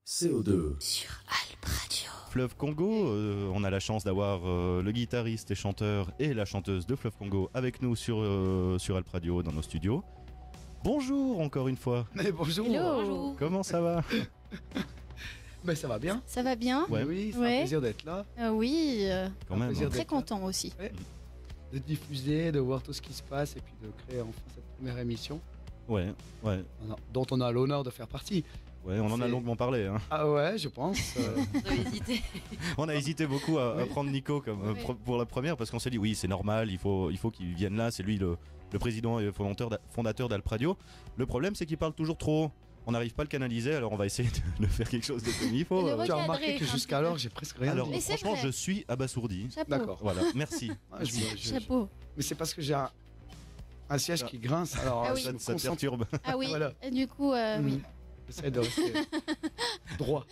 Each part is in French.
CO2 sur Alp Radio. Fleuve Congo, on a la chance d'avoir le guitariste et chanteur et la chanteuse de Fleuve Congo avec nous sur Alp Radio dans nos studios. Bonjour encore une fois. Mais bonjour. Hello. Bonjour. Comment ça va? Ben ça va bien. Ça va bien? Ouais. Oui, c'est Ouais. un plaisir d'être là, Oui, Quand même. plaisir hein. très content aussi. de diffuser, de voir tout ce qui se passe et puis de créer enfin cette première émission Ouais, dont on a l'honneur de faire partie. on en a C'est- longuement parlé. Hein. Ah ouais, je pense. On a hésité beaucoup à prendre Nico comme Oui. pour la première parce qu'on s'est dit oui c'est normal, il faut qu'il vienne là, c'est lui le président et fondateur d'Alp Radio. Le problème c'est qu'il parle toujours trop. On n'arrive pas à le canaliser, alors on va essayer de faire quelque chose de comme il faut. Et le Tu as recadrer remarqué que un jusqu'alors, petit j'ai presque rien Alors dit. Mais c'est franchement vrai. je suis abasourdi. Chapeau. D'accord. Voilà, merci. Ah, Chapeau. Mais c'est parce que j'ai un siège qui grince, alors Ah oui. je me Ça te concentre. perturbe. Ah oui, Voilà. et du coup, oui. J'essaie de rester droit.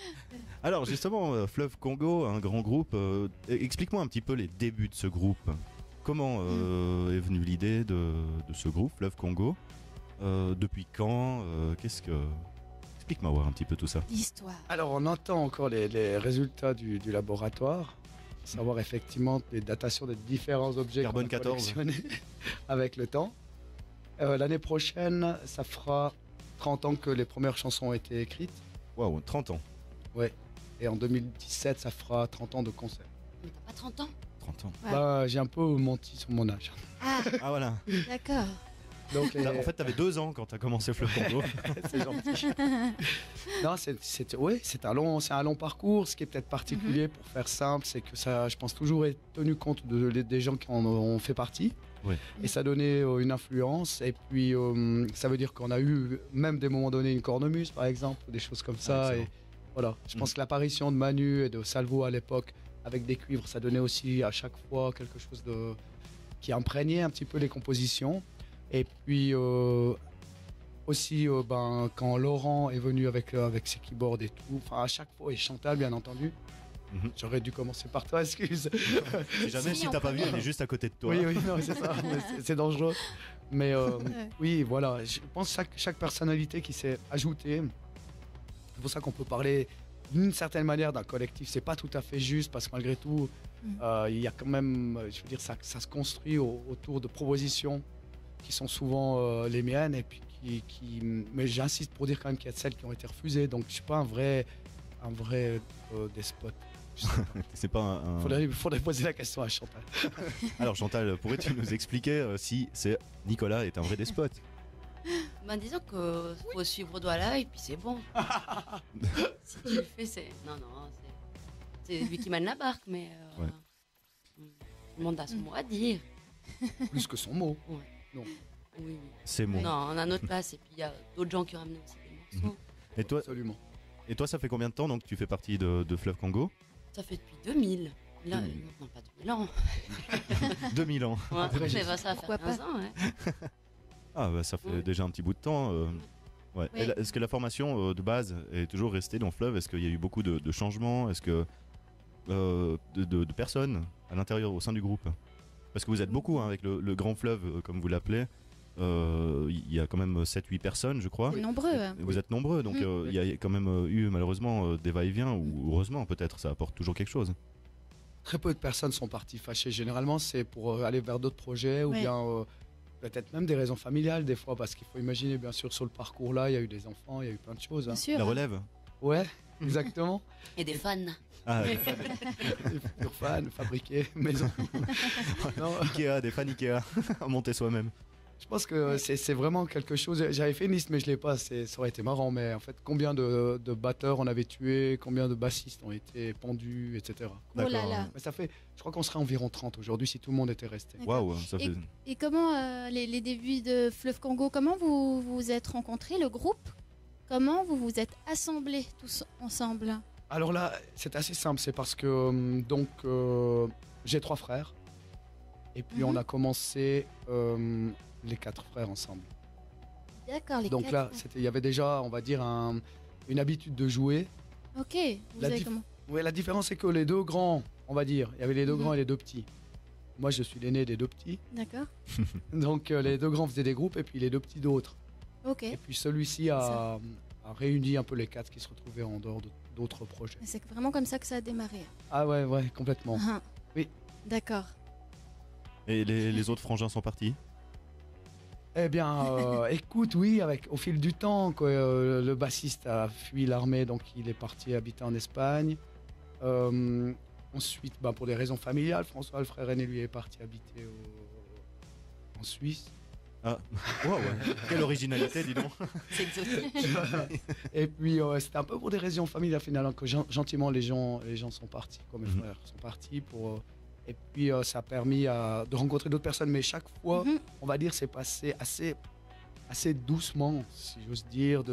Alors justement, Fleuve Congo, un grand groupe, explique-moi un petit peu les débuts de ce groupe. Comment est venue l'idée de ce groupe, Fleuve Congo? Depuis quand? Explique-moi voir un petit peu tout ça. L'histoire. Alors on entend encore les résultats du laboratoire, savoir effectivement les datations des différents objets Carbone qu'on a 14. collectionnés avec le temps. L'année prochaine, ça fera 30 ans que les premières chansons ont été écrites. Waouh, 30 ans. Et en 2017, ça fera 30 ans de concert. Mais t'as pas 30 ans? 30 ans. Ouais. Bah, j'ai un peu menti sur mon âge. Ah, Ah voilà. d'accord. Donc, En fait, t'avais 2 ans quand t'as commencé Fleuve Congo. c'est gentil. Non, c'est un long parcours. Ce qui est peut-être particulier, pour faire simple, c'est que ça, je pense, toujours être tenu compte des gens qui en ont fait partie. Oui. Et ça donnait une influence. Et puis, ça veut dire qu'on a eu, même des moments donnés, une cornemuse, par exemple, ou des choses comme ça. excellent. Et voilà. Je pense que l'apparition de Manu et de Salvo à l'époque, avec des cuivres, ça donnait aussi à chaque fois quelque chose qui imprégnait un petit peu les compositions. Et puis aussi quand Laurent est venu avec ses keyboards et tout, enfin à chaque fois, et Chantal bien entendu. Mhm. J'aurais dû commencer par toi, excuse. Si jamais, si t'as pas vu, elle est juste à côté de toi. Oui, non, c'est ça, mais c'est dangereux. Mais oui, voilà, je pense que chaque personnalité qui s'est ajoutée, c'est pour ça qu'on peut parler d'une certaine manière d'un collectif. C'est pas tout à fait juste parce que malgré tout, il y a quand même, je veux dire, ça se construit autour de propositions qui sont souvent les miennes et puis mais j'insiste pour dire quand même qu'il y a celles qui ont été refusées. Donc je suis pas un vrai despote. C'est pas un... Faudrait poser la question à Chantal. Alors Chantal, pourrais-tu nous expliquer si Nicolas est un vrai despote? Ben disons que faut suivre droit à l'œil, puis c'est bon. Si tu le fais, c'est... Non, c'est lui qui mène la barque, mais... Ouais. Tout le monde a son mot à dire. Plus que son mot. Oui. C'est bon. Non, on a notre place, et puis il y a d'autres gens qui ont ramené aussi des morceaux. Et toi, Absolument. ça fait combien de temps donc tu fais partie de Fleuve Congo? Ça fait depuis 2000. Là, 2000. non, pas 2000 ans. 2000 ans. Ouais, Après, mais ça va pourquoi faire 15 ans, ouais. Ah bah ça fait Ouais. déjà un petit bout de temps. Ouais. Ouais. Et est-ce que la formation de base est toujours restée dans Fleuve? Est-ce qu'il y a eu beaucoup de changements? Est-ce que de personnes à l'intérieur, au sein du groupe? Parce que vous êtes beaucoup hein, avec le grand Fleuve, comme vous l'appelez. Il y a quand même 7-8 personnes, je crois. C'est nombreux. hein. Vous êtes nombreux, donc il y a quand même eu malheureusement des va-et-vient, ou heureusement peut-être, ça apporte toujours quelque chose. Très peu de personnes sont parties fâchées. Généralement, c'est pour aller vers d'autres projets ou Ouais. bien peut-être même des raisons familiales des fois, parce qu'il faut imaginer, bien sûr, sur le parcours là, il y a eu des enfants, il y a eu plein de choses. Bien hein. sûr. La relève. Ouais, exactement. Et des fans. Ah, Des futurs fans, fabriqués, maison. Non, Ikea, des fans Ikea, à monter soi-même. je pense que c'est vraiment quelque chose. J'avais fait une liste, mais je l'ai pas. Ça aurait été marrant. Mais en fait, combien de batteurs on avait tué, combien de bassistes ont été pendus, etc. Oh là D'accord. là. Mais ça fait, je crois qu'on serait environ 30 aujourd'hui si tout le monde était resté. Waouh, ça fait. Et comment les débuts de Fleuve Congo, comment vous vous êtes rencontrés, le groupe? Comment vous vous êtes assemblés tous ensemble? Alors là, c'est assez simple. C'est parce que j'ai 3 frères. Et puis on a commencé les 4 frères ensemble. D'accord, les Donc quatre. là, il y avait déjà, on va dire, une habitude de jouer. Ok, vous La avez dif- comment? Ouais, la différence, c'est que les 2 grands, on va dire, il y avait les 2 Mhm. grands et les 2 petits. Moi, je suis l'aîné des 2 petits. D'accord. Donc les 2 grands faisaient des groupes et puis les 2 petits d'autres. Ok. Et puis celui-ci a a réuni un peu les quatre qui se retrouvaient en dehors d'autres projets. C'est vraiment comme ça que ça a démarré. Ah ouais, complètement. Ah. Oui. D'accord. Et les autres frangins sont partis? Eh bien, écoute, oui, au fil du temps, quoi, le bassiste a fui l'armée, donc il est parti habiter en Espagne. Ensuite, pour des raisons familiales, François, le frère aîné, lui, est parti habiter en Suisse. Ah, wow, ouais. Quelle originalité, dis donc. C'est exotique. Et puis, c'était un peu pour des raisons familiales, finalement, que gentiment, les gens sont partis, comme mes frères sont partis pour... et puis, ça a permis de rencontrer d'autres personnes, mais chaque fois, on va dire, c'est passé assez doucement, si j'ose dire,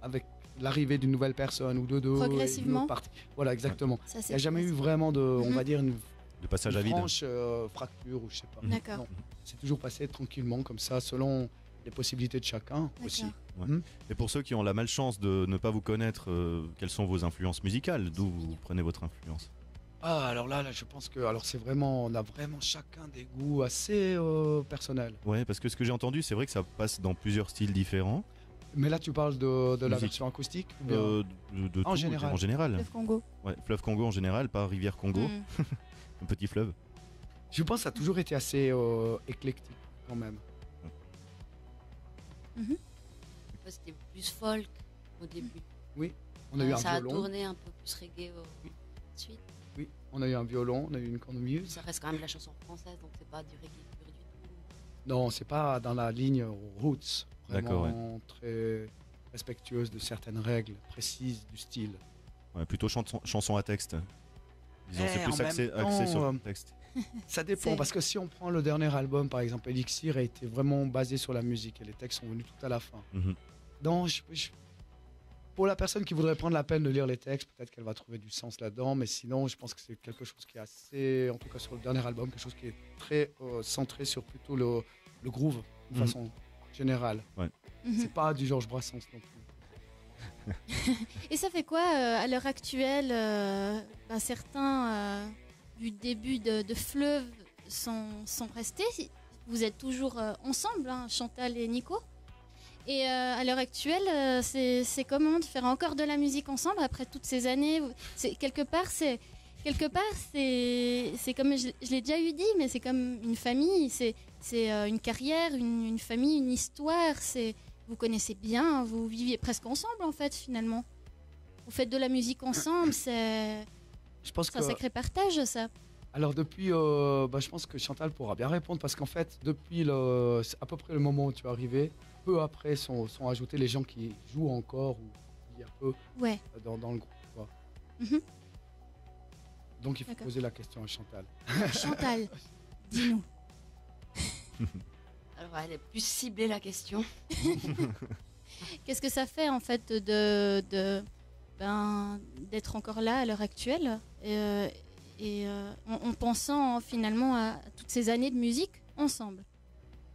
avec l'arrivée d'une nouvelle personne ou de deux. Progressivement. Voilà, exactement. Ça, Il n'y a jamais eu vraiment on va dire, De passage à vide. franche fracture ou je sais pas. D'accord. Non, c'est toujours passé tranquillement comme ça, selon les possibilités de chacun aussi. D'accord. Et pour ceux qui ont la malchance de ne pas vous connaître, quelles sont vos influences musicales? D'où vous prenez votre influence? Ah, alors là, je pense que on a vraiment chacun des goûts assez personnels. Ouais, parce que ce que j'ai entendu, c'est vrai que ça passe dans plusieurs styles différents. Mais là, tu parles de la Musique. version acoustique ou bien De En tout, général. En général. Le Congo. Ouais, fleuve Congo en général, pas rivière Congo, un petit fleuve. Je pense que ça a toujours été assez éclectique quand même. C'était plus folk au début. On a eu un Ça a violon. tourné un peu plus reggae ensuite. Oui, on a eu un violon, on a eu une cornemuse. Ça reste quand même de la chanson française, donc c'est pas du reggae pur du tout. Non, c'est pas dans la ligne roots. D'accord, Vraiment très respectueuse de certaines règles précises du style. Ouais, plutôt chanson à texte. Disons, c'est en plus même axé temps, sur le texte. Ça dépend, C'est- parce que si on prend le dernier album, par exemple, Elixir a été vraiment basé sur la musique et les textes sont venus tout à la fin. Mhm. Donc, pour la personne qui voudrait prendre la peine de lire les textes, peut-être qu'elle va trouver du sens là-dedans, mais sinon, je pense que c'est quelque chose qui est assez, en tout cas sur le dernier album, quelque chose qui est très centré sur plutôt le groove, de Mhm. façon générale. Mhm. C'est pas du Georges Brassens non plus. Et ça fait quoi à l'heure actuelle certains du début de Fleuve sont restés. Vous êtes toujours ensemble, hein, Chantal et Nico. Et à l'heure actuelle, c'est comment de faire encore de la musique ensemble après toutes ces années? Quelque part, c'est comme je l'ai déjà eu dit, mais c'est comme une famille, c'est une carrière, une famille, une histoire. Vous connaissez bien, vous viviez presque ensemble en fait finalement. Vous faites de la musique ensemble, c'est Je pense un sacré partage ça. Alors depuis, je pense que Chantal pourra bien répondre parce qu'en fait, depuis à peu près le moment où tu es arrivé, peu après sont ajoutés les gens qui jouent encore ou qui un peu Ouais. dans le groupe. Quoi. Mhm. Donc il faut D'accord. poser la question à Chantal. Chantal, dis-nous. Alors, elle est plus ciblée la question. Qu'est-ce que ça fait en fait d'être encore là à l'heure actuelle en pensant finalement à toutes ces années de musique ensemble?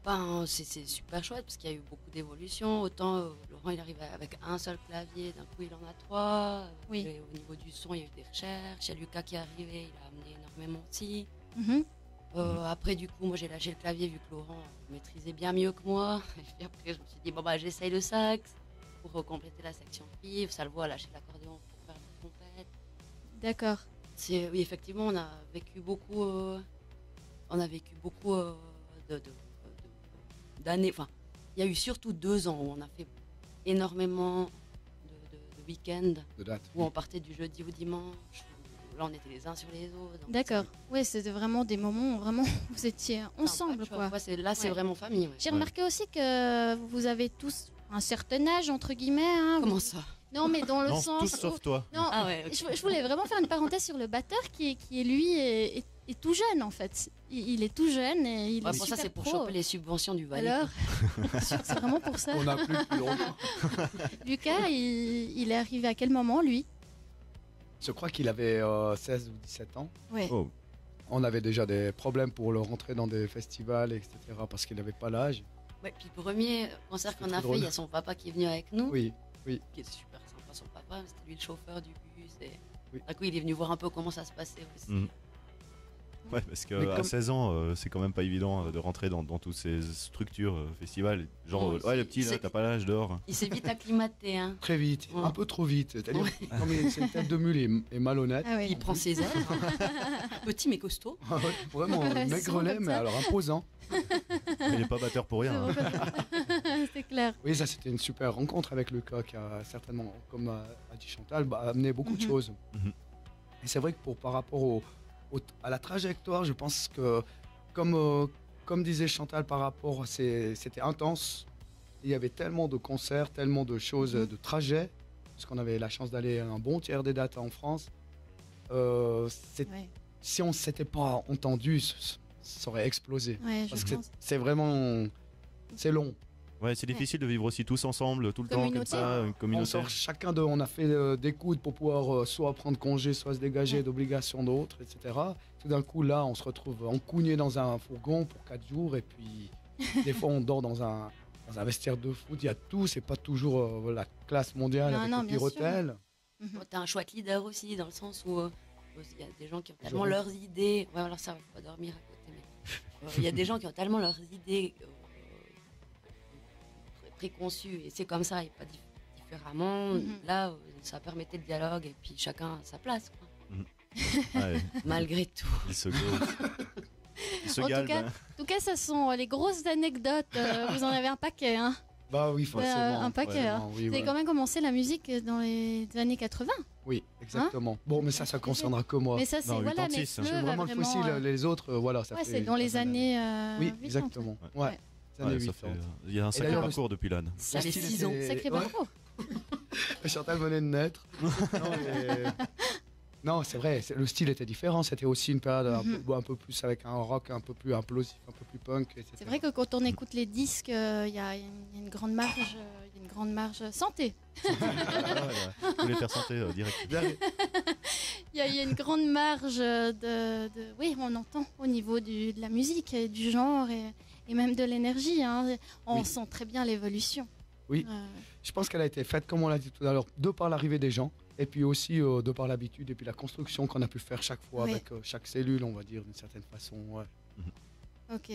Ben, c'est super chouette parce qu'il y a eu beaucoup d'évolutions. Autant Laurent il arrive avec un seul clavier, d'un coup il en a trois. Oui. Et au niveau du son, il y a eu des recherches. Il y a Lucas qui est arrivé, il a amené énormément aussi. Mhm. Après, du coup, moi j'ai lâché le clavier vu que Laurent maîtrisait bien mieux que moi. Et puis après, je me suis dit, bon, bah, j'essaye le sax pour compléter la section cuivre. Ça le voit lâcher l'accordéon pour faire la trompette. D'accord. Oui, effectivement, on a vécu beaucoup, d'années. Enfin, il y a eu surtout 2 ans où on a fait énormément de week-ends De date. où on partait du jeudi au dimanche. Là, on était les uns sur les autres. Donc D'accord. Ouais, c'était vraiment des moments où vraiment vous étiez c'est ensemble un quoi. patchwork. Ouais, c'est Ouais. vraiment famille. Ouais. J'ai remarqué aussi que vous avez tous un certain âge entre guillemets. Hein. Comment ça? Non, mais dans le Non, sens. tous sauf toi. Non, Ah ouais, ok. je voulais vraiment faire une parenthèse sur le batteur qui lui est tout jeune en fait. Il est tout jeune et il Ouais, est pour ça, super c'est pour pro. choper les subventions du Valais. Alors, c'est vraiment pour ça. On a plus depuis longtemps. Lucas, il est arrivé à quel moment lui? Je crois qu'il avait 16 ou 17 ans. Ouais. Oh. On avait déjà des problèmes pour le rentrer dans des festivals, etc. parce qu'il n'avait pas l'âge. Ouais, puis le premier concert C'était qu'on a trop fait, drôle. il y a son papa qui est venu avec nous. Oui. Qui est super sympa, son papa. C'était lui le chauffeur du bus. Et... Oui. Du coup, il est venu voir un peu comment ça se passait aussi. Mhm. Ouais, parce Mais qu'à comme- 16 ans, c'est quand même pas évident de rentrer dans toutes ces structures, festivals. Genre, Non, ouais, le petit, là, c'est- t'as pas l'âge dehors. Il s'est vite acclimaté. Hein. Très vite, Ouais. un peu trop vite. C'est-à-dire, comme c'est une tête de mule et malhonnête. Ah ouais. Il prend ses ailes. Petit mais costaud. Vraiment, Ouais, maigrelet, souvent comme mais ça. alors imposant. Il est pas batteur pour rien. C'est hein. bon comme ça. C'est clair. Oui, ça c'était une super rencontre avec Lucas qui a certainement, comme a dit Chantal, amené beaucoup de Mhm. choses. Mhm. Et c'est vrai que par rapport à la trajectoire, je pense que, comme disait Chantal, par rapport, c'était intense. Il y avait tellement de concerts, tellement de choses, Mhm. de trajets, parce qu'on avait la chance d'aller à un bon tiers des dates en France. Ouais, Si on ne s'était pas entendu, ça aurait explosé. ouais, Parce je que pense. c'est vraiment... C'est long. Ouais, c'est difficile de vivre aussi tous ensemble, tout le temps, comme Communauté. ça, une On communauté. sort chacun de... On a fait des coudes pour pouvoir soit prendre congé, soit se dégager Ouais. d'obligations d'autres, etc. Tout d'un coup, là, on se retrouve encouigné dans un fourgon pour 4 jours. Et puis, des fois, on dort dans un vestiaire de foot. Il y a tout. C'est pas toujours la classe mondiale Non, avec non, le bien pire sûr. hôtel. Mhm. T'as un chouette leader aussi, dans le sens où il y a des gens qui ont tellement J'aurais- leurs idées. Ouais, alors ça, il faut pas dormir à côté. Mais il y a des gens qui ont tellement leurs idées préconçues, et c'est comme ça, et pas différemment. Mhm. Là, ça permettait le dialogue, et puis chacun à sa place, quoi. Ouais, Malgré tout. il se gauche. Il se En tout galbe. cas, hein. En tout cas, ce sont les grosses anecdotes. Vous en avez un paquet. Hein. Bah oui, forcément. un paquet, hein. Vraiment, oui, Vous avez ouais. quand même commencé la musique dans les années 80. Oui, exactement. Bon, mais ça concernera que moi. Mais ça, c'est Non, voilà, mais 86, hein. Je suis Fleuve a vraiment le fossile. vraiment, Les autres, voilà, ça ouais, fait... c'est dans les pas mal années. Oui, 80. exactement. Ouais. Ouais. Les années Ouais, ça 80. fait, il y a un sacré d'ailleurs, parcours depuis l'âne. Ça Le fait style 6 ans. était- Sacré Ouais. parcours. Chantal venait de naître. Non, c'est vrai, le style était différent. C'était aussi une période un peu plus avec un rock un peu plus implosif, un peu plus punk, etc. C'est vrai que quand on écoute les disques, il y a une grande marge, il y a une grande marge santé. Je voulais faire santé direct. Il y a une grande marge oui, on entend au niveau de la musique, et du genre et même de l'énergie. Hein. On Oui. sent très bien l'évolution. Oui. Je pense qu'elle a été faite, comme on l'a dit tout à l'heure, de par l'arrivée des gens, et puis aussi de par l'habitude, et puis la construction qu'on a pu faire chaque fois Oui. avec chaque cellule, on va dire, d'une certaine façon. Ouais. Ok.